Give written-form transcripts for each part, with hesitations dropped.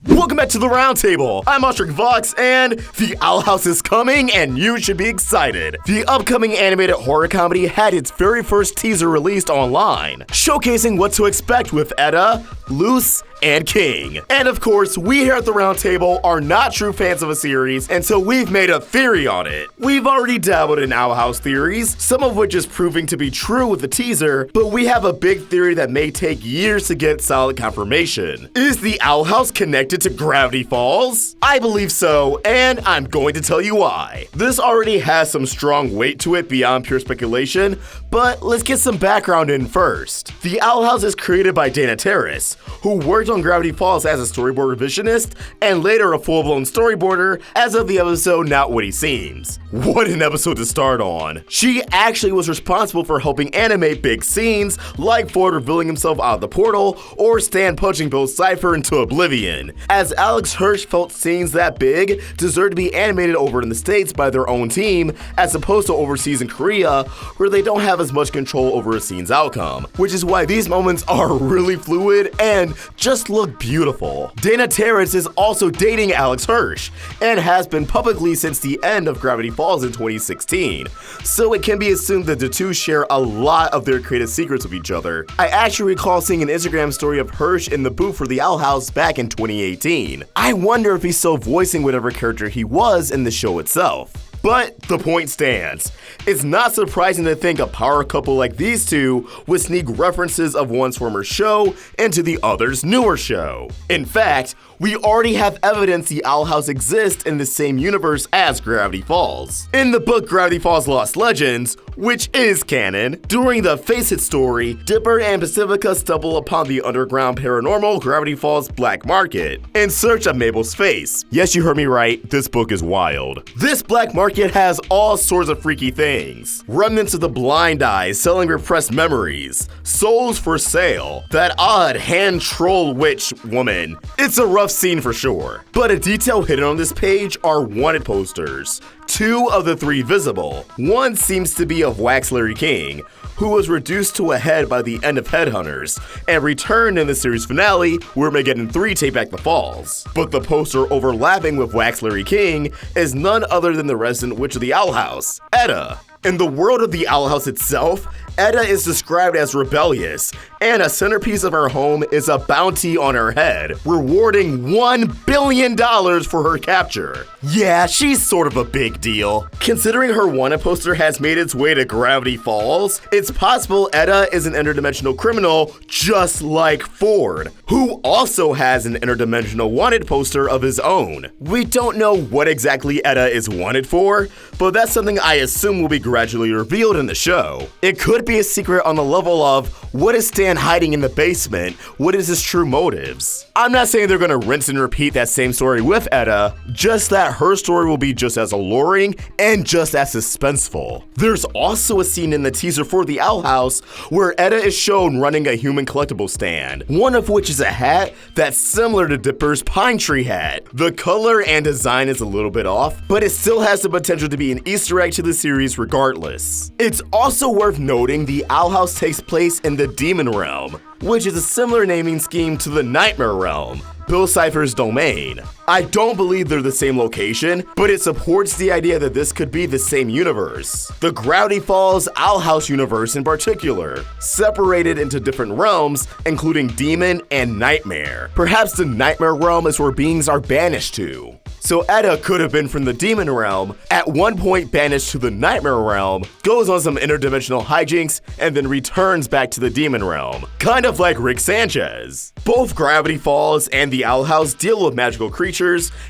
Welcome back to the Roundtable. I'm Ostrich Vox, and The Owl House is coming, and you should be excited. The upcoming animated horror comedy had its very first teaser released online, showcasing what to expect with Etta, Luce, and King. And of course, we here at the Roundtable are not true fans of a series until we've made a theory on it. We've already dabbled in Owl House theories, some of which is proving to be true with the teaser, but we have a big theory that may take years to get solid confirmation. Is the Owl House connected to Gravity Falls? I believe so, and I'm going to tell you why. This already has some strong weight to it beyond pure speculation, but let's get some background in first. The Owl House is created by Terrace, who worked on Gravity Falls as a storyboard revisionist and later a full-blown storyboarder as of the episode Not What He Seems. What an episode to start on. She actually was responsible for helping animate big scenes like Ford revealing himself out of the portal or Stan punching Bill Cipher into oblivion, as Alex Hirsch felt scenes that big deserved to be animated over in the States by their own team as opposed to overseas in Korea where they don't have as much control over a scene's outcome, which is why these moments are really fluid and just look beautiful. Terrace is also dating Alex Hirsch and has been publicly since the end of Gravity Falls in 2016, so it can be assumed that the two share a lot of their creative secrets with each other. I actually recall seeing an Instagram story of Hirsch in the booth for the Owl House back in 2018. I wonder if he's still voicing whatever character he was in the show itself. But the point stands. It's not surprising to think a power couple like these two would sneak references of one's former show into the other's newer show. In fact, we already have evidence the Owl House exists in the same universe as Gravity Falls. In the book Gravity Falls Lost Legends, which is canon, during the Face It story, Dipper and Pacifica stumble upon the underground paranormal Gravity Falls black market in search of Mabel's face. Yes, you heard me right, this book is wild. This black market has all sorts of freaky things. Remnants of the Blind Eye selling repressed memories, souls for sale, that odd hand troll witch woman. It's a rough scene for sure. But a detail hidden on this page are wanted posters. 2 of the 3 visible. One seems to be of Wax Larry King, who was reduced to a head by the end of Headhunters, and returned in the series finale where Armageddon 3 take back the falls. But the poster overlapping with Wax Larry King is none other than the resident witch of the Owl House, Etta. In the world of the Owl House itself, Etta is described as rebellious, and a centerpiece of her home is a bounty on her head, rewarding $1 billion for her capture. Yeah, she's sort of a big deal. Considering her wanted poster has made its way to Gravity Falls, it's possible Etta is an interdimensional criminal just like Ford, who also has an interdimensional wanted poster of his own. We don't know what exactly Etta is wanted for, but that's something I assume will be gradually revealed in the show. It could be a secret on the level of what is Stan hiding in the basement? What is his true motives? I'm not saying they're gonna rinse and repeat that same story with Etta, just that her story will be just as alluring and just as suspenseful. There's also a scene in the teaser for the Owl House where Etta is shown running a human collectible stand, one of which is a hat that's similar to Dipper's pine tree hat. The color and design is a little bit off, but it still has the potential to be an Easter egg to the series regardless. It's also worth noting the Owl House takes place in the Demon Realm, which is a similar naming scheme to the Nightmare Realm, Bill Cipher's domain. I don't believe they're the same location, but it supports the idea that this could be the same universe. The Gravity Falls Owl House universe in particular, separated into different realms, including Demon and Nightmare. Perhaps the Nightmare Realm is where beings are banished to. So Etta could have been from the Demon Realm, at one point banished to the Nightmare Realm, goes on some interdimensional hijinks, and then returns back to the Demon Realm. Kind of like Rick Sanchez. Both Gravity Falls and the Owl House deal with magical creatures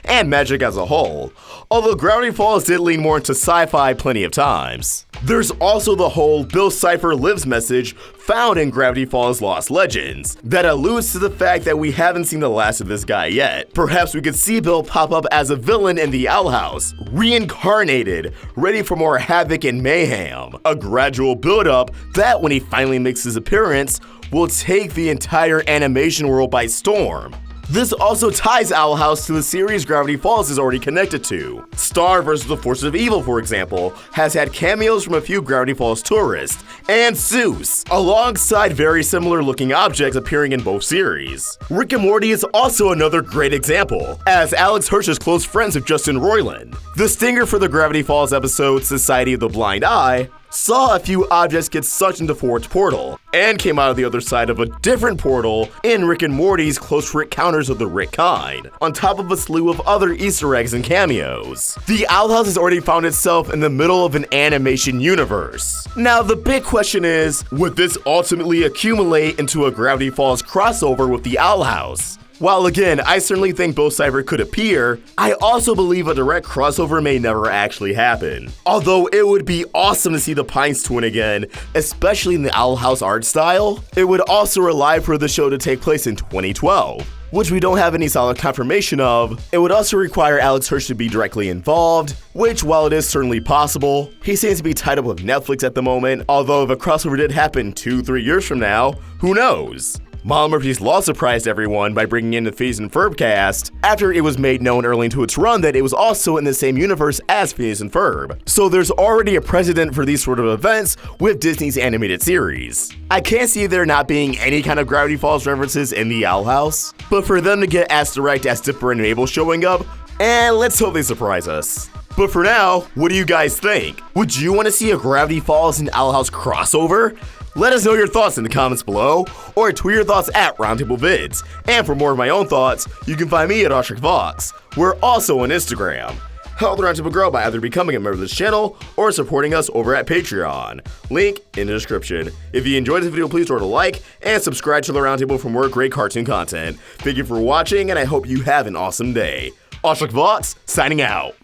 and magic as a whole, although Gravity Falls did lean more into sci-fi plenty of times. There's also the whole Bill Cipher lives message found in Gravity Falls Lost Legends that alludes to the fact that we haven't seen the last of this guy yet. Perhaps we could see Bill pop up as a villain in the Owl House, reincarnated, ready for more havoc and mayhem. A gradual build-up that, when he finally makes his appearance, will take the entire animation world by storm. This also ties Owl House to the series Gravity Falls is already connected to. Star vs. the Forces of Evil, for example, has had cameos from a few Gravity Falls tourists, and Zeus, alongside very similar looking objects appearing in both series. Rick and Morty is also another great example, as Alex Hirsch is close friends with Justin Roiland. The stinger for the Gravity Falls episode Society of the Blind Eye saw a few objects get sucked into Ford's portal, and came out of the other side of a different portal in Rick and Morty's Close Rick Counters of the Rick Kind, on top of a slew of other Easter eggs and cameos. The Owl House has already found itself in the middle of an animation universe. Now the big question is, would this ultimately accumulate into a Gravity Falls crossover with the Owl House? While again, I certainly think Bill Cipher could appear, I also believe a direct crossover may never actually happen. Although it would be awesome to see the Pines twin again, especially in the Owl House art style, it would also rely for the show to take place in 2012. Which we don't have any solid confirmation of. It would also require Alex Hirsch to be directly involved, which while it is certainly possible, he seems to be tied up with Netflix at the moment, although if a crossover did happen 2-3 years from now, who knows? Mom Murphy's Law surprised everyone by bringing in the Phineas and Ferb cast after it was made known early into its run that it was also in the same universe as Phineas and Ferb. So there's already a precedent for these sort of events with Disney's animated series. I can't see there not being any kind of Gravity Falls references in the Owl House, but for them to get as direct as Dipper and Mabel showing up, and let's hope they surprise us. But for now, what do you guys think? Would you want to see a Gravity Falls and Owl House crossover? Let us know your thoughts in the comments below, or tweet your thoughts at Roundtable Vids. And for more of my own thoughts, you can find me at OstricVox. We're also on Instagram. Help the Roundtable grow by either becoming a member of this channel or supporting us over at Patreon. Link in the description. If you enjoyed this video, please throw it a like and subscribe to the Roundtable for more great cartoon content. Thank you for watching, and I hope you have an awesome day. OstricVox, signing out.